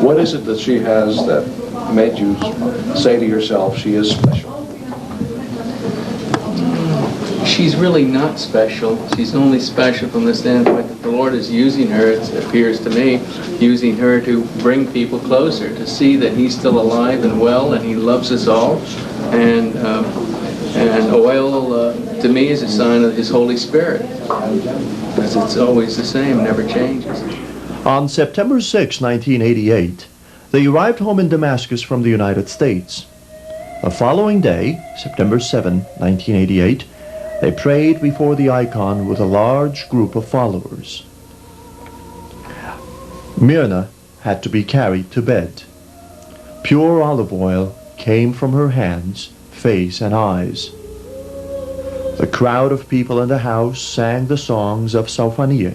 What is it that she has that made you say to yourself, she is special? She's really not special. She's only special from the standpoint that the Lord is using her, it appears to me, using her to bring people closer, to see that He's still alive and well, and He loves us all. And oil, to me, is a sign of His Holy Spirit, because it's always the same, never changes. On September 6, 1988, they arrived home in Damascus from the United States. The following day, September 7, 1988, they prayed before the icon with a large group of followers. Myrna had to be carried to bed. Pure olive oil came from her hands, face, and eyes. The crowd of people in the house sang the songs of Soufanieh.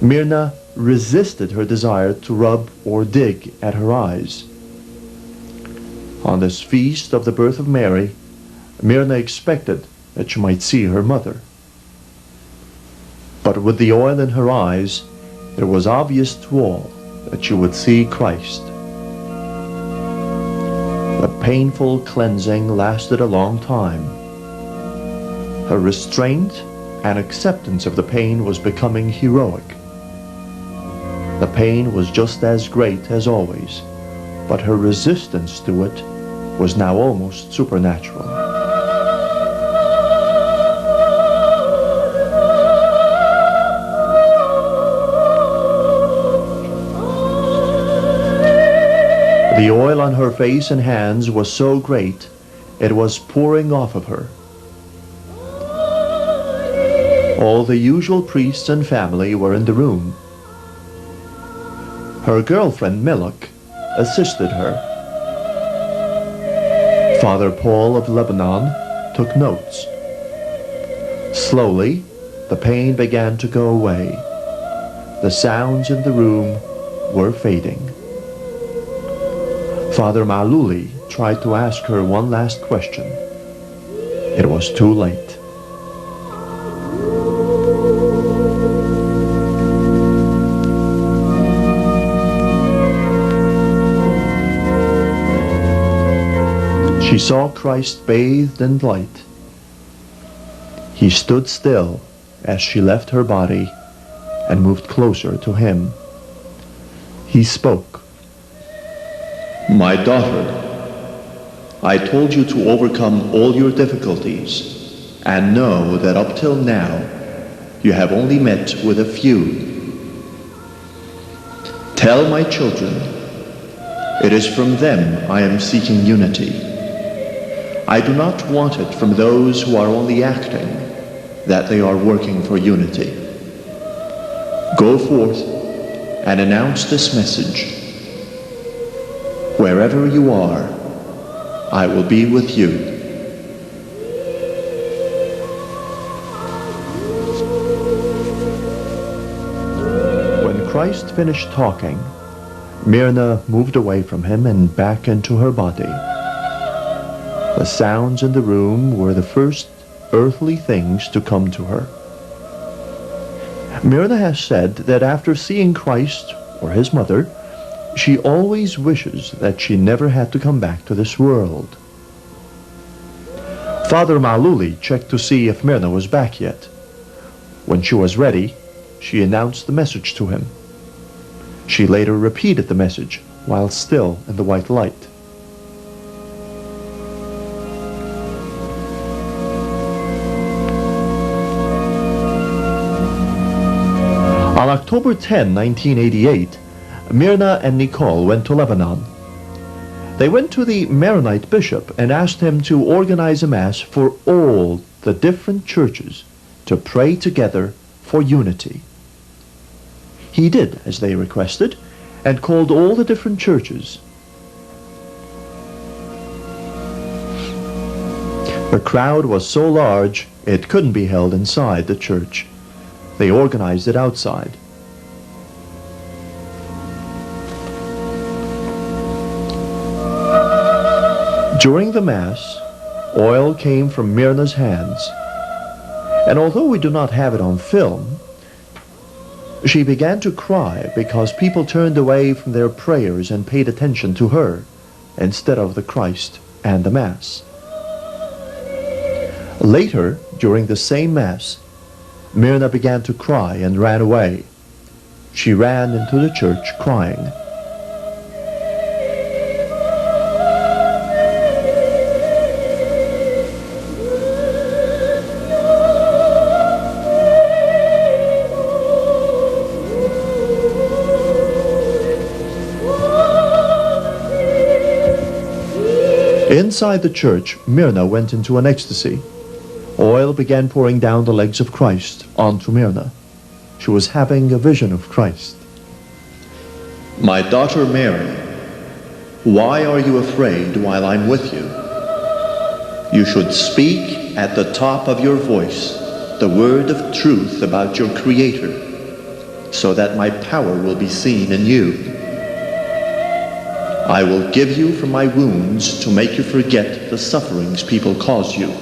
Myrna resisted her desire to rub or dig at her eyes. On this feast of the birth of Mary, Myrna expected that she might see her mother. But with the oil in her eyes, it was obvious to all that she would see Christ. The painful cleansing lasted a long time. Her restraint and acceptance of the pain was becoming heroic. The pain was just as great as always, but her resistance to it was now almost supernatural. The oil on her face and hands was so great, it was pouring off of her. All the usual priests and family were in the room. Her girlfriend, Milok, assisted her. Father Paul of Lebanon took notes. Slowly, the pain began to go away. The sounds in the room were fading. Father Maluli tried to ask her one last question. It was too late. She saw Christ bathed in light. He stood still as she left her body and moved closer to him. He spoke. "My daughter, I told you to overcome all your difficulties and know that up till now you have only met with a few. Tell my children, it is from them I am seeking unity. I do not want it from those who are only acting that they are working for unity. Go forth and announce this message. Wherever you are, I will be with you." When Christ finished talking, Myrna moved away from him and back into her body. The sounds in the room were the first earthly things to come to her. Myrna has said that after seeing Christ or his mother, she always wishes that she never had to come back to this world. Father Maluli checked to see if Myrna was back yet. When she was ready, she announced the message to him. She later repeated the message while still in the white light. On October 10, 1988, Myrna and Nicole went to Lebanon. They went to the Maronite bishop and asked him to organize a mass for all the different churches to pray together for unity. He did as they requested and called all the different churches. The crowd was so large it couldn't be held inside the church. They organized it outside. During the Mass, oil came from Myrna's hands, and although we do not have it on film, She began to cry because people turned away from their prayers and paid attention to her instead of the Christ and the Mass. Later, during the same Mass, Myrna began to cry and ran away. She ran into the church crying. Inside the church, Myrna went into an ecstasy. Oil began pouring down the legs of Christ onto Myrna. She was having a vision of Christ. My daughter Mary, why are you afraid while I'm with you? You should speak at the top of your voice the word of truth about your Creator, so that my power will be seen in you. I will give you from my wounds to make you forget the sufferings people cause you.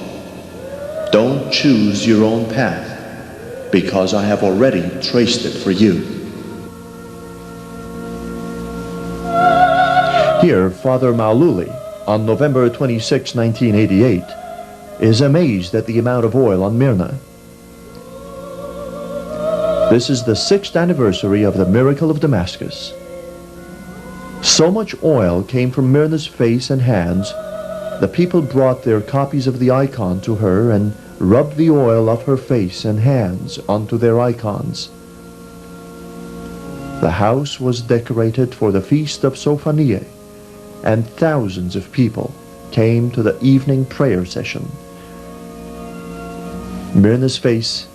Don't choose your own path, because I have already traced it for you. Here, Father Maululi, on November 26, 1988, is amazed at the amount of oil on Myrna. This is the 6th anniversary of the miracle of Damascus. So much oil came from Myrna's face and hands, the people brought their copies of the icon to her and rubbed the oil off her face and hands onto their icons. The house was decorated for the feast of Soufanieh, and thousands of people came to the evening prayer session. Myrna's face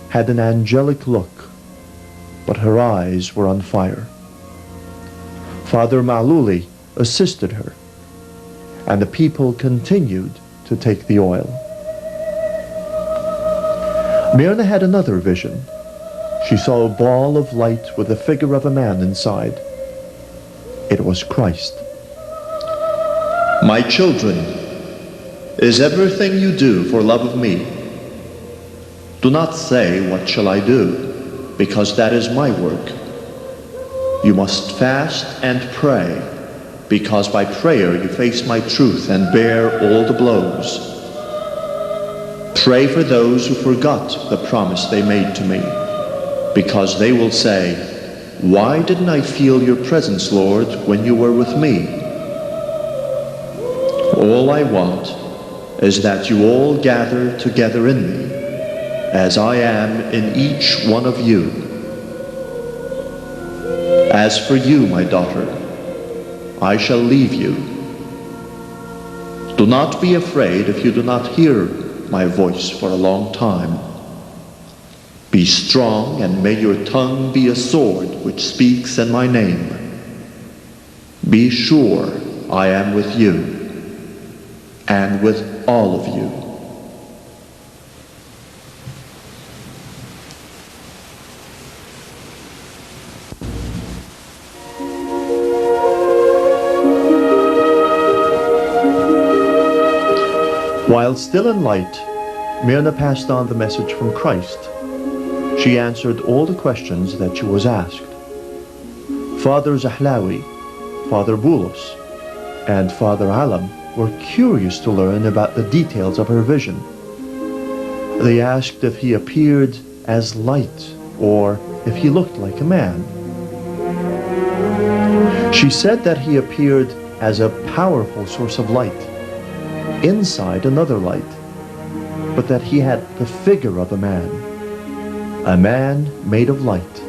had an angelic look, but her eyes were on fire. Father Maululi assisted her, and the people continued to take the oil. Myrna had another vision. She saw a ball of light with the figure of a man inside. It was Christ. My children, is everything you do for love of me? Do not say, what shall I do? Because that is my work. You must fast and pray, because by prayer you face my truth and bear all the blows. Pray for those who forgot the promise they made to me, because they will say, why didn't I feel your presence, Lord, when you were with me? All I want is that you all gather together in me, as I am in each one of you. As for you, my daughter, I shall leave you. Do not be afraid if you do not hear my voice for a long time. Be strong, and may your tongue be a sword which speaks in my name. Be sure I am with you, and with all of you. While still in light, Myrna passed on the message from Christ. She answered all the questions that she was asked. Father Zahlawi, Father Boulos, and Father Alam were curious to learn about the details of her vision. They asked if he appeared as light or if he looked like a man. She said that he appeared as a powerful source of light inside another light, but that he had the figure of a man made of light.